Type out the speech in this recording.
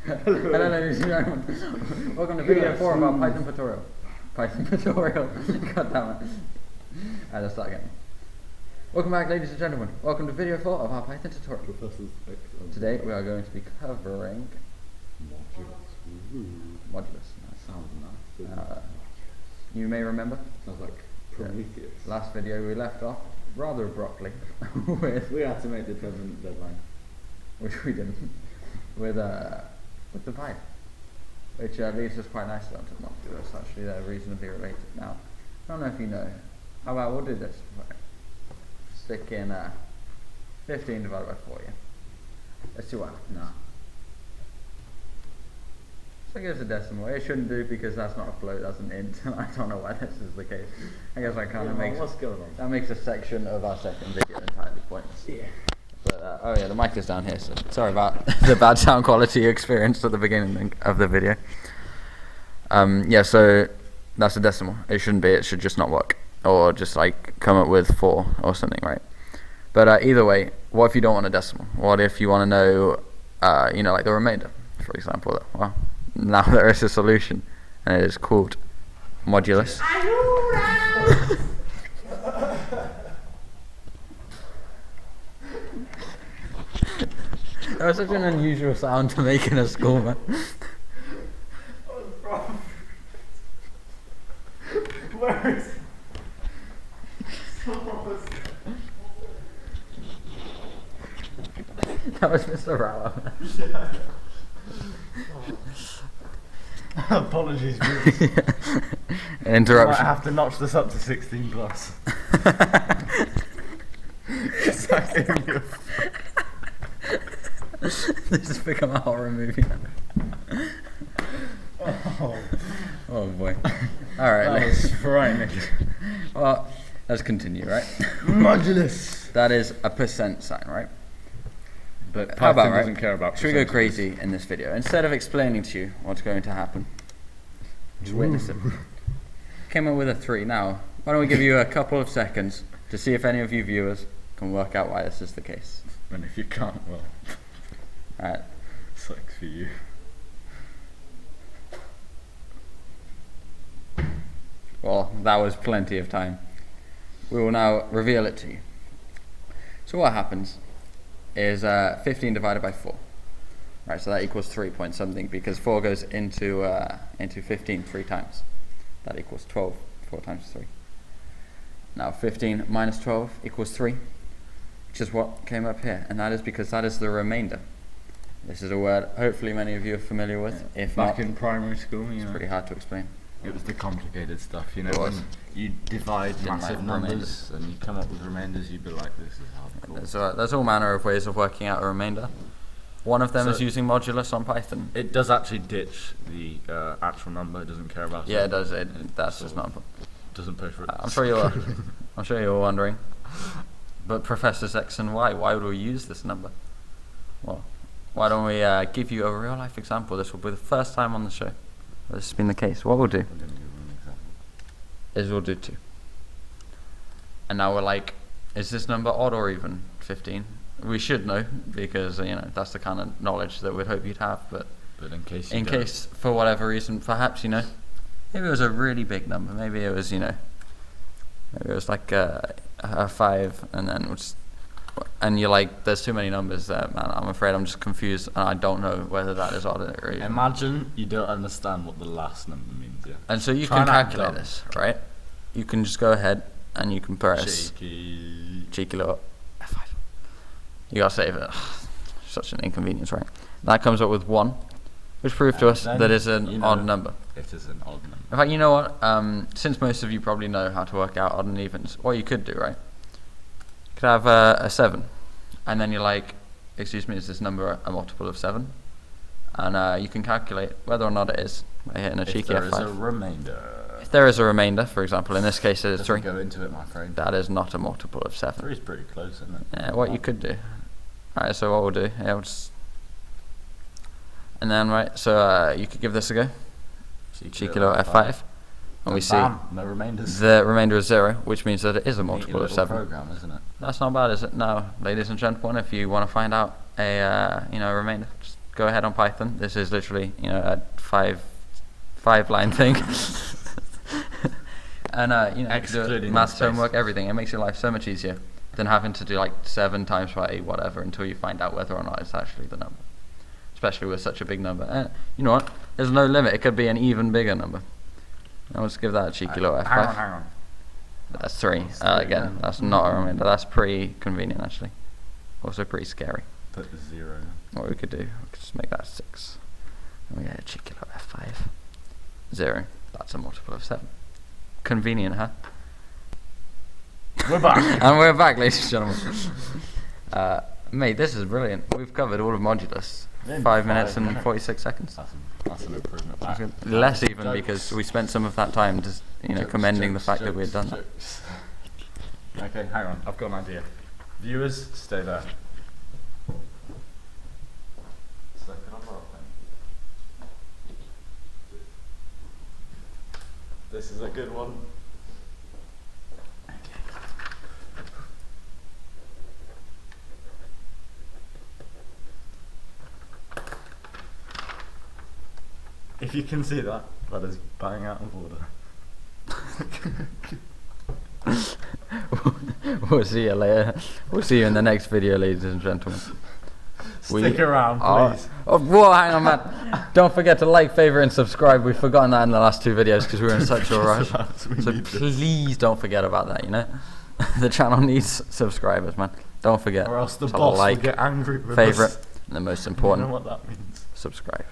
Hello ladies and gentlemen. Welcome to video 4 of our Python tutorial. God damn it. Alright, let's start again. Welcome back ladies and gentlemen. Welcome to video 4 of our Python tutorial. Today we are going to be covering Modulus. Sounds nice. You may remember. Sounds like Prometheus. Last video we left off rather abruptly with we had to make the deadline. Which we didn't. With the pipe. Which leads us quite nicely onto Modulus. Actually they're reasonably related. Now, I don't know if you know. How about we'll do this. Right. Stick in 15 divided by 4, yeah? Let's see what happens. No. So give us a decimal. It shouldn't do because that's not a float, that's an int. I don't know why this is the case. I guess I kind of makes what's going on? That makes a section of our second video entirely pointless. Yeah. But oh yeah, the mic is down here, so sorry about the bad sound quality you experienced at the beginning of the video. Yeah, so that's a decimal. It shouldn't be. It should just not work, or just like come up with 4 or something, right? But either way, what if you don't want a decimal? What if you want to know, you know, like the remainder, for example? Well, now there is a solution, and it is called Modulus. That was such an unusual sound to make in a school, man. Where is That was Mr. Rauer. Apologies, Interruption. I might have to notch this up to 16 plus. This has become a horror movie now. Oh boy. Alright, That was frightening. Well, let's continue, right? Modulus. That is a percent sign, right? But How about, Python doesn't care about should we go percentages. crazy in this video? Instead of explaining to you what's going to happen, just witness it. Came up with a 3. Now, why don't we give you a couple of seconds to see if any of you viewers can work out why this is the case. And if you can't, well, Alright. sucks for you. Well, that was plenty of time. We will now reveal it to you. So what happens is 15 divided by 4. Right, so that equals 3 point something because 4 goes into 15 3 times. That equals 12, 4 times 3. Now 15 minus 12 equals 3, which is what came up here, and that is because that is the remainder. This is a word hopefully many of you are familiar with. Yeah. If Back not, in primary school, it's pretty hard to explain. it was the complicated stuff, you know, It was. when you divide Didn't massive like numbers remainders. and you come up with remainders, you'd be like, this is hardcore. There's all manner of ways of working out a remainder. One of them So is using modulus on Python. It does actually ditch the actual number, it doesn't care about Yeah, it. it does. That's just not. Doesn't pay for it. I'm sure you're wondering. But Professors X and Y, why would we use this number? Well, why don't we give you a real life example? This will be the first time on the show this has been the case. What we'll do I'm gonna give an example. is we'll do 2. And now we're like, is this number odd or even 15? We should know because you know that's the kind of knowledge that we'd hope you'd have. But But in case you in don't, case for whatever reason, perhaps you know, maybe it was a really big number. Maybe it was maybe it was like a 5, and then and you're like, there's too many numbers there, man. I'm afraid I'm just confused, and I don't know whether that is odd or even. imagine you don't understand what the last number means, yeah. And so you Try can and act calculate dumb. this, right? You can just go ahead and you can press cheeky little F5. You gotta save it. Such an inconvenience, right? That comes up with 1, which proves to us then that it's an you know odd number. It is an odd number. In fact, you know what? Since most of you probably know how to work out odd and evens, what you could do, right? You could have a 7, and then you're like, excuse me, is this number a multiple of 7? And you can calculate whether or not it is by hitting a cheeky If there F5. is a remainder. If there is a remainder, for example, in this case it is 3, Go into it, my friend. that is not a multiple of 7. 3 is pretty close, isn't it? Yeah, what you could do. Alright, so what we'll do, we'll just... And then, right, so you could give this a go. Cheeky little F5. And we see bam, no remainders. the remainder is 0, which means that it is a Neat multiple of little 7. program, isn't it? That's not bad, is it? Now, ladies and gentlemen, if you want to find out a remainder, just go ahead on Python. This is literally, you know, a five line thing. And you know, do maths homework, everything. It makes your life so much easier than having to do like 7 times by whatever until you find out whether or not it's actually the number. Especially with such a big number. And you know what? There's no limit. It could be an even bigger number. I'll just give that a cheeky little F5. Hang on. That's 3. Again, that's not a remainder. That's pretty convenient, actually. Also pretty scary. Put the 0. What we could do, we could just make that 6. And we get a cheeky little F5. 0. That's a multiple of 7. Convenient, huh? We're back. And we're back, ladies and gentlemen. Mate, this is brilliant. We've covered all of Modulus. 5 minutes and 46 seconds. That's an improvement. Back. Less even, because we spent some of that time just, you know, commending the fact that we had done that. Okay, hang on. I've got an idea. Viewers, stay there. This is a good one. If you can see that, that is bang out of order. We'll see you later. We'll see you in the next video, ladies and gentlemen. Stick around, please. Whoa, hang on, man. Don't forget to like, favorite, and subscribe. We've forgotten that in the last 2 videos because we were in such a rush. So please don't forget about that, you know? The channel needs subscribers, man. Don't forget. Or else the So boss like, will get angry with favorite, us. and the most important, You know what that means. subscribe.